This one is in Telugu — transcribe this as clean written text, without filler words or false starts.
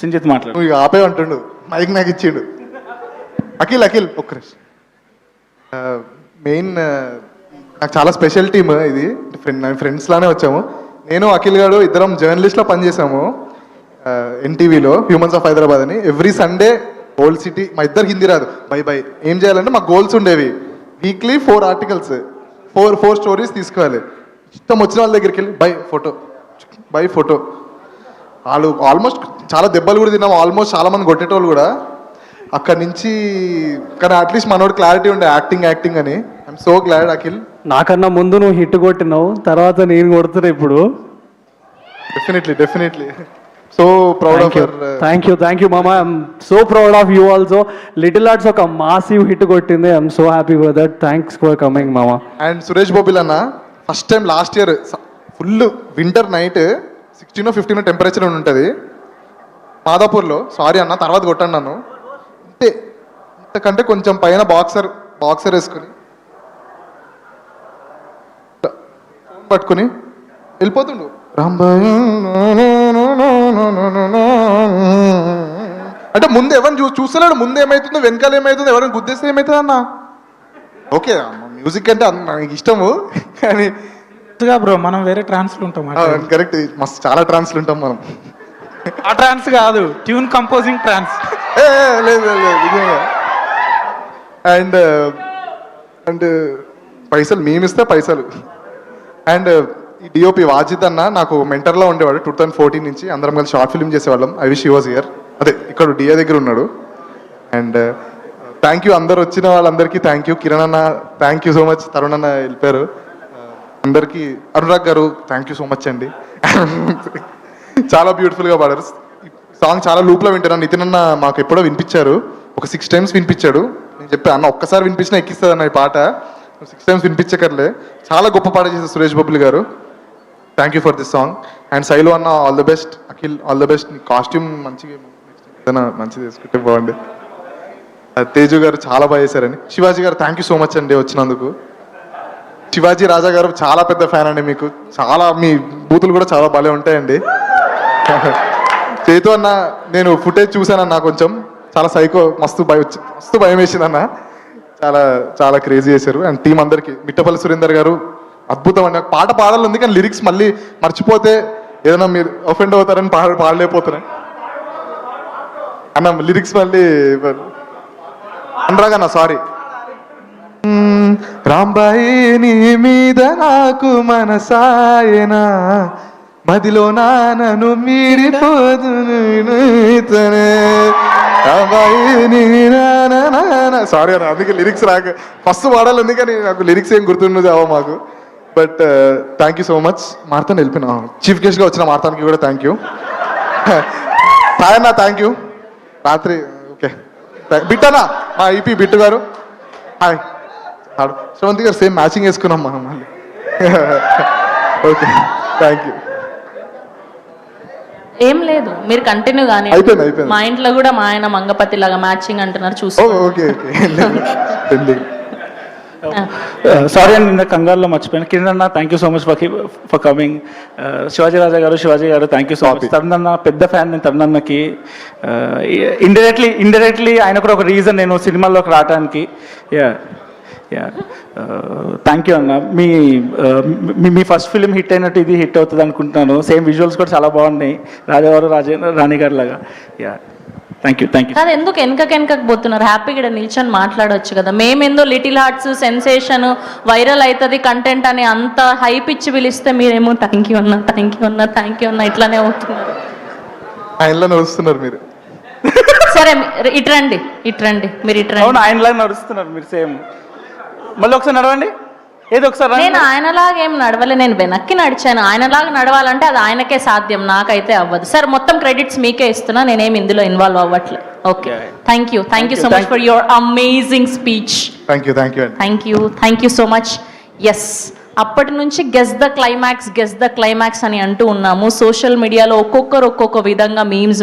సింజిత్ మాట్లాడు. నువ్వు ఇక ఆపే అంటుండు, మైక్ నాకు ఇచ్చిండు. అఖిల్ ఒక్క మెయిన్ నాకు చాలా స్పెషల్ టీమ్ ఇది. ఫ్రెండ్స్ లానే వచ్చాము. నేను అఖిల్ గారు ఇద్దరం జర్నలిస్ట్లో పనిచేసాము ఎన్టీవీలో, హ్యూమన్స్ ఆఫ్ హైదరాబాద్ అని. ఎవ్రీ సండే ఓల్డ్ సిటీ, మా ఇద్దరు హిందీ రాదు, బై ఏం చేయాలంటే మాకు గోల్స్ ఉండేవి. వీక్లీ 4 ఆర్టికల్స్, 4 స్టోరీస్ తీసుకోవాలి. ఇష్టం వచ్చిన వాళ్ళ దగ్గరికి వెళ్ళి బై ఫోటో. వాళ్ళు ఆల్మోస్ట్ చాలా దెబ్బలు కూడా తిన్నాం, ఆల్మోస్ట్ చాలా మంది కొట్టేటోళ్ళు కూడా. అక్కడి నుంచి కానీ అట్లీస్ట్ మనోడు క్లారిటీ ఉండే యాక్టింగ్ అని. I'm so glad Akhil. నాకన్నా ముందు నువ్వు హిట్ కొట్టినావు, తర్వాత నేను కొడుతున్నా ఇప్పుడు. Definitely so proud of you. Thank you మామా. I'm so proud of you also. Little arts ఒక మాసివ్ హిట్ కొట్టింది. I'm so happy for that. Thanks for coming మామా. అండ్ సురేష్ బొబిల్ అన్న first time last year full winter night 16-15 temperature ఉంటుంది మాదాపూర్లో. సారీ అన్న, తర్వాత కొట్టండి నన్ను. అంతే, ఇంతకంటే కొంచెం పైన బాక్సర్ వేసుకుని పట్టుకుని వెళ్ళిపోతుండు. అంటే ముందు ఎవరిని చూస్తలేడు, ముందు ఏమవుతుందో వెనకాల ఏమవుతుందో, ఎవరైనా గుద్దేస్తే ఏమవుతుంది అన్న. ఓకే మ్యూజిక్ అంటే నాకు ఇష్టము, కానీ బ్రో మనం వేరే ట్రాన్స్లు ఉంటాం. కరెక్ట్, మస్తు చాలా ట్రాన్స్లు ఉంటాం మనం. ఆ ట్రాన్స్ కాదు, ట్యూన్ కంపోజింగ్ ట్రాన్స్. లేదు అండ్ పైసలు మేమిస్తే పైసలు. అండ్ ఈ డిఓపి వాజిద్ అన్న నాకు మెంటర్లో ఉండేవాడు 2014 నుంచి. అందరం కలిసి షార్ట్ ఫిల్మ్ చేసేవాళ్ళం. I wish he was here. అదే ఇక్కడ డిఏ దగ్గర ఉన్నాడు. అండ్ థ్యాంక్ యూ అందరు వచ్చిన వాళ్ళందరికీ థ్యాంక్ యూ. కిరణ్ అన్న thank you so much. Tarun అన్న వెళ్ళిపోయారు. అందరికీ అనురాగ్ గారు థ్యాంక్ యూ సో మచ్ అండి. చాలా బ్యూటిఫుల్గా పాడారు. సాంగ్ చాలా లూప్లో వింటాను. నితిన్ అన్న మాకు ఎప్పుడో వినిపించారు, ఒక 6 times వినిపించాడు. నేను చెప్పాను అన్న ఒక్కసారి వినిపించినా ఎక్కిస్తుంది అన్న ఈ పాట, 6 times వినిపించకర్లే. చాలా గొప్ప పాట చేశారు సురేష్ బొబ్బుల్ గారు. Thank you for this song. And Shailu అన్న all the best. Akhil all the best. నీ కాస్ట్యూమ్ మంచిగా ఏదైనా మంచిది వేసుకుంటే బాగుంది. తేజు గారు చాలా బాగా చేశారని. శివాజీ గారు థ్యాంక్ యూ సో మచ్ అండి వచ్చినందుకు. శివాజీ రాజా గారు చాలా పెద్ద ఫ్యాన్ అండి మీకు. చాలా మీ బూతులు కూడా చాలా బాగా ఉంటాయండి. చేతు అన్న నేను ఫుటేజ్ చూశానన్నా, కొంచెం చాలా సైకో, మస్తు భయం వేసింది అన్న. చాలా క్రేజీ చేశారు. అండ్ టీం అందరికి, మిట్టపల్లి సురేందర్ గారు అద్భుతం అండి. పాట పాడాలి ఉంది కానీ లిరిక్స్ మళ్ళీ మర్చిపోతే ఏదైనా మీరు అఫెండ్ అవుతారని పాడలేకపోతున్నాయి అన్న. లిరిక్స్ మళ్ళీ అనురాగ్ అన్న సారీ. రాంబాయి నీ మీద నాకు మనసాయనా, మదిలో నానను మీరిపోతునే. సారీ అన్న, అందుకే లిరిక్స్ రాక ఫస్ట్ పాడాలి ఉంది కానీ నాకు లిరిక్స్ ఏం గుర్తుండదు అవో మాకు. But thank you so much. Marthan వెళ్ళిపోయినా చీఫ్ గెస్ట్గా వచ్చిన మార్తాన్కి కూడా థ్యాంక్ యూ. హాయ్ అన్న థ్యాంక్ యూ. రాత్రి ఓకే బిట్టనా మా ఈపీ బిట్టు గారు హాయ్. శ్రవంతి గారు సేమ్ మ్యాచింగ్ వేసుకున్నాం మనం మళ్ళీ. Okay thank you. ఏం లేదు, మీరు కంటిన్యూ గానీ. అయిపోయింది. మా ఇంట్లో కూడా మా ఆయన మంగపతి లాగా మ్యాచింగ్ అంటున్నారు, చూసి. ఓకే సారీ అండి, నిన్న కంగారులో మర్చిపోయాను. కిరణ్ అన్న thank you so much for coming. Shivaji గారు thank you so much. Tarun అన్న పెద్ద ఫ్యాన్ నేను తరుణ్ అన్నకి. ఇండైరెక్ట్లీ ఆయన కూడా ఒక రీజన్ నేను సినిమాల్లోకి రావడానికి. థ్యాంక్ యూ అన్న. మీ ఫస్ట్ ఫిలిం హిట్ అయినట్టు ఇది హిట్ అవుతుంది అనుకుంటున్నాను. సేమ్ విజువల్స్ కూడా చాలా బాగున్నాయి, రాణి గారి లాగా. Thank you. కాదు, ఎందుకు వెనకకు పోతున్నారు? హ్యాపీగా నిల్చొని మాట్లాడవచ్చు కదా. మేమేందో లిటిల్ హార్ట్స్ సెన్సేషన్ వైరల్ అవుతుంది కంటెంట్ అని అంత హైప్ ఇచ్చి పిలిస్తే మీరేమో థ్యాంక్ యూ అన్న ఇట్లానే అవుతున్నారు. ఆయనలో నడుస్తున్నారు మీరు. సరే ఇట్రండి మీరు ఇట్రండి. ఆయనలాగా నడుస్తున్నారు మీరు సేమ్. మళ్ళీ ఒకసారి నడవండి. ఏదో ఒకసారి. నేను ఆయనలాగా ఏం నడవలే, నేను వెనక్కి నడిచాను. ఆయనలాగా నడవాలంటే అది ఆయనకే సాధ్యం, నాకైతే అవ్వదు. సార్ మొత్తం క్రెడిట్స్ మీకే ఇస్తున్నా, నేనేం ఇందులో ఇన్వాల్వ్ అవ్వట్లే. Okay thank you so much for your amazing speech. Thank you so much. Yes, అప్పటి నుంచి గెస్ ద క్లైమాక్స్ అని అంటూ ఉన్నాము. సోషల్ మీడియాలో ఒక్కొక్క విధంగా మీమ్స్